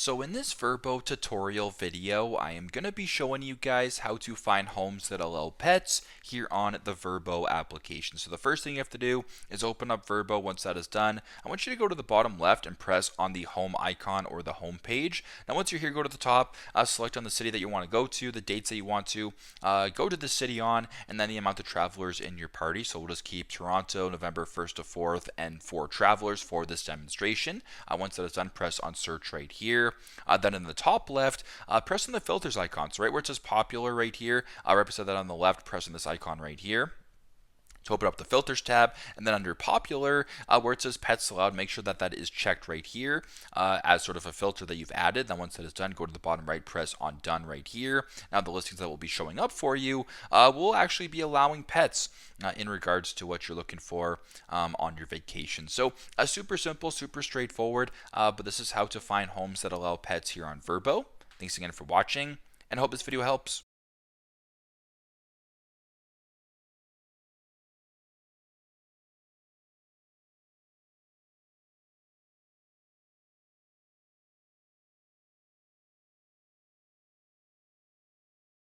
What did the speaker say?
So in this Vrbo tutorial video, I am going to be showing you guys how to find homes that allow pets here on the Vrbo application. So the first thing you have to do is open up Vrbo. Once that is done, I want you to go to the bottom left and press on the home icon or the home page. Now once you're here, go to the top, select on the city that you want to go to, the dates that you want to, go to the city on, and then the amount of travelers in your party. So we'll just keep Toronto, November 1st to 4th, and 4 travelers for this demonstration. Once that is done, press on search right here. Then in the top left, press on the filters icon. So right where it says popular right here, represent that on the left, press on this icon right here to open up the filters tab, and then under popular, where it says pets allowed, make sure that that is checked right here as sort of a filter that you've added. Then once that is done, go to the bottom right, press on done right here. Now the listings that will be showing up for you will actually be allowing pets in regards to what you're looking for on your vacation. So super simple, super straightforward, but this is how to find homes that allow pets here on Vrbo. Thanks again for watching, and I hope this video helps.